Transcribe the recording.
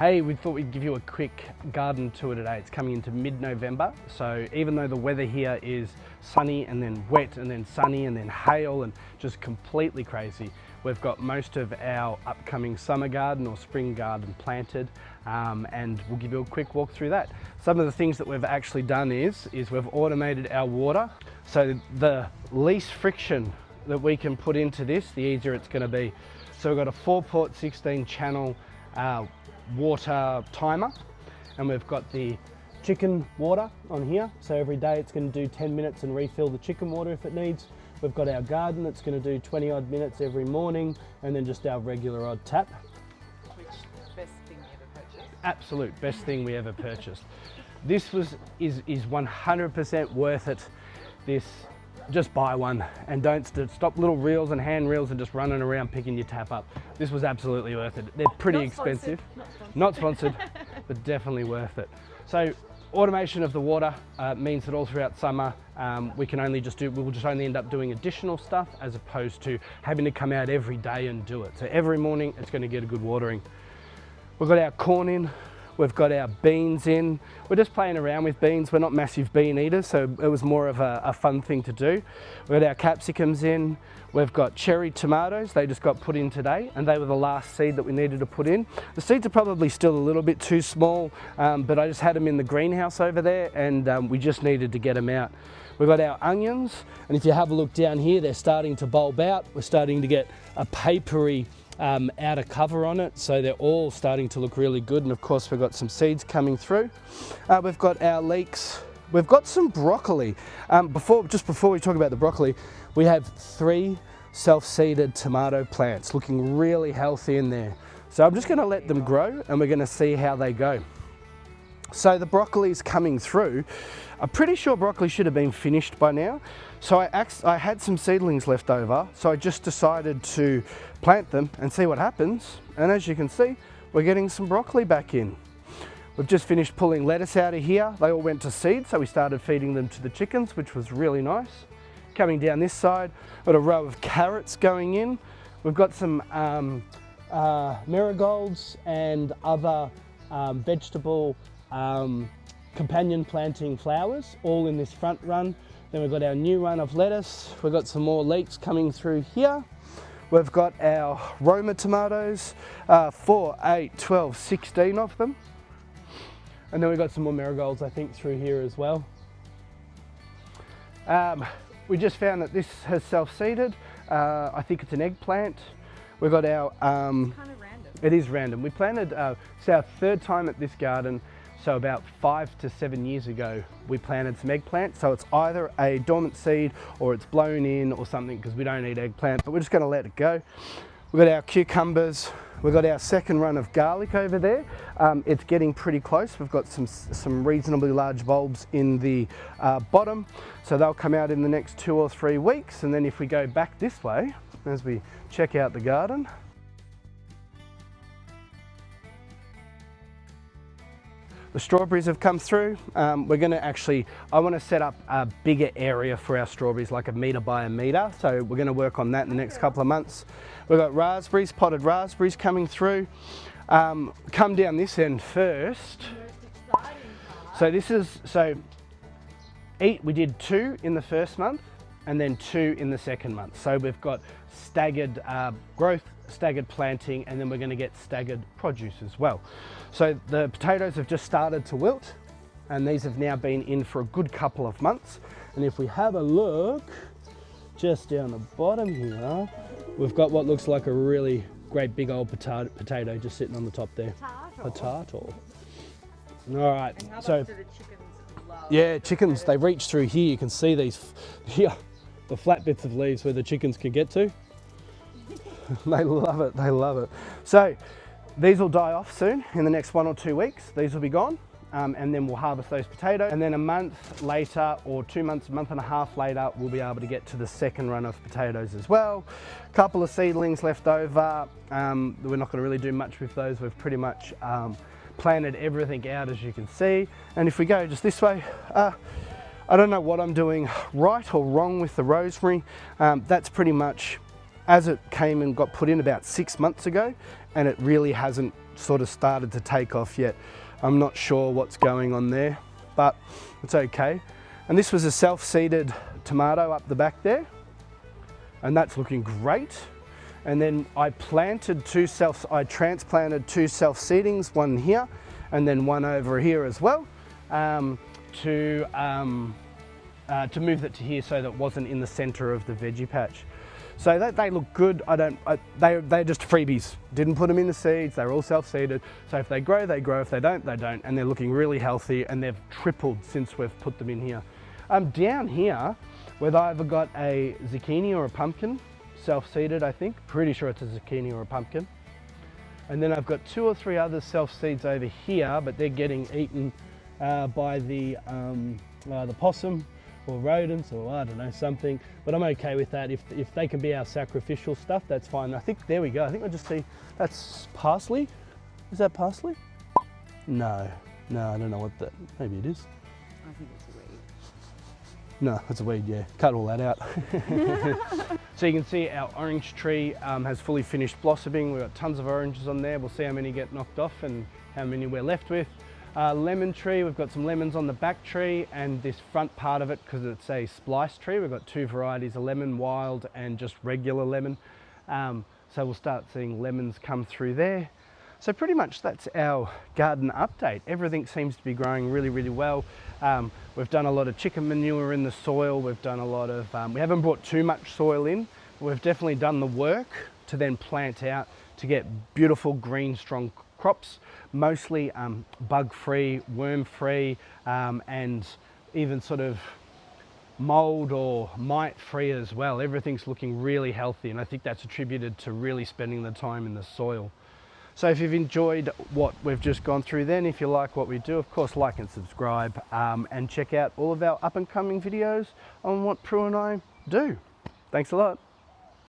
Hey, we thought we'd give you a quick garden tour today. It's coming into mid-November, so even though the weather here is sunny and then wet and then sunny and then hail and just completely crazy, we've got most of our upcoming summer garden or spring garden planted, and we'll give you a quick walk through that. Some of the things that we've actually done is we've automated our water, so the least friction that we can put into this, the easier it's going to be. So we've got a 4-port 16 channel water timer, and we've got the chicken water on here, so every day it's going to do 10 minutes and refill the chicken water if it needs. We've got our garden that's going to do 20 odd minutes every morning, and then just our regular odd tap. Which best thing you ever purchased? Absolute best thing we ever purchased. This is 100% worth it. This, just buy one and don't stop little reels and hand reels and just running around picking your tap up. This was absolutely worth it. They're pretty expensive. Not sponsored, but definitely worth it. So automation of the water means that all throughout summer we'll just only end up doing additional stuff as opposed to having to come out every day and do it. So every morning it's going to get a good watering. We've got our corn in. We've got our beans in. We're just playing around with beans. We're not massive bean eaters, so it was more of a fun thing to do. We've got our capsicums in. We've got cherry tomatoes. They just got put in today, and they were the last seed that we needed to put in. The seeds are probably still a little bit too small, but I just had them in the greenhouse over there, and we just needed to get them out. We've got our onions, and if you have a look down here, they're starting to bulb out. We're starting to get a papery outer cover on it, so they're all starting to look really good. And of course we've got some seeds coming through. We've got our leeks. We've got some broccoli. Just before we talk about the broccoli, we have 3 self-seeded tomato plants looking really healthy in there. So I'm just going to let them grow and we're going to see how they go. So the broccoli is coming through. I'm pretty sure broccoli should have been finished by now. So I had some seedlings left over, so I just decided to plant them and see what happens. And as you can see, we're getting some broccoli back in. We've just finished pulling lettuce out of here. They all went to seed, so we started feeding them to the chickens, which was really nice. Coming down this side, got a row of carrots going in. We've got some marigolds and other vegetable companion planting flowers, all in this front run. Then we've got our new run of lettuce. We've got some more leeks coming through here. We've got our Roma tomatoes, 4, 8, 12, 16 of them. And then we've got some more marigolds, I think, through here as well. We just found that this has self-seeded. I think it's an eggplant. We've got our... Kind of random. It is random. We planted, it's our 3rd time at this garden. So about 5 to 7 years ago, we planted some eggplant. So it's either a dormant seed or it's blown in or something, because we don't eat eggplant, but we're just going to let it go. We've got our cucumbers. We've got our 2nd run of garlic over there. It's getting pretty close. We've got some reasonably large bulbs in the bottom. So they'll come out in the next 2 or 3 weeks. And then if we go back this way, as we check out the garden, the strawberries have come through. We're going to I want to set up a bigger area for our strawberries, like 1 metre by 1 metre. So we're going to work on that in the next couple of months. We've got raspberries, potted raspberries coming through. Come down this end first. So we did 2 in the first month and then 2 in the second month. So we've got staggered growth, staggered planting, and then we're going to get staggered produce as well. So the potatoes have just started to wilt, and these have now been in for a good couple of months. And if we have a look just down the bottom here, we've got what looks like a really great big old potato just sitting on the top there. Potato. All right. And how so much do the chickens love? Yeah, chickens, they reach through here. You can see these here, the flat bits of leaves where the chickens can get to. They love it, they love it. So these will die off soon. In the next 1 or 2 weeks, these will be gone. And then we'll harvest those potatoes. And then a month later, or 2 months, a month and a half later, we'll be able to get to the 2nd run of potatoes as well. A couple of seedlings left over. We're not gonna really do much with those. We've pretty much planted everything out, as you can see. And if we go just this way, I don't know what I'm doing right or wrong with the rosemary. That's pretty much as it came and got put in about 6 months ago, and it really hasn't sort of started to take off yet. I'm not sure what's going on there, but it's okay. And this was a self-seeded tomato up the back there, and that's looking great. And then I transplanted two self-seedings, one here and then one over here as well, to move it to here so that it wasn't in the center of the veggie patch. So they look good. They're just freebies. Didn't put them in the seeds. They're all self-seeded. So if they grow, they grow. If they don't, they don't. And they're looking really healthy, and they've tripled since we've put them in here. Down here, we've either got a zucchini or a pumpkin, self-seeded, I think. Pretty sure it's a zucchini or a pumpkin. And then I've got 2 or 3 other self-seeds over here, but they're getting eaten by the possum or rodents, or I don't know, something. But I'm okay with that. If they can be our sacrificial stuff, that's fine. I think, there we go. I think I just see, that's parsley. Is that parsley? No, I don't know what that, maybe it is. I think it's a weed. No, it's a weed, yeah. Cut all that out. So you can see our orange tree has fully finished blossoming. We've got tons of oranges on there. We'll see how many get knocked off and how many we're left with. Lemon tree, we've got some lemons on the back tree, and this front part of it, because it's a splice tree, we've got 2 varieties of lemon, wild and just regular lemon. So we'll start seeing lemons come through there. So pretty much that's our garden update. Everything seems to be growing really, really well. We've done a lot of chicken manure in the soil. We've done a lot of, we haven't brought too much soil in, but we've definitely done the work to then plant out to get beautiful green, strong crops, mostly bug-free, worm-free, and even sort of mold or mite-free as well. Everything's looking really healthy, and I think that's attributed to really spending the time in the soil. So if you've enjoyed what we've just gone through, then if you like what we do, of course, like and subscribe, and check out all of our up and coming videos on what Prue and I do. Thanks a lot.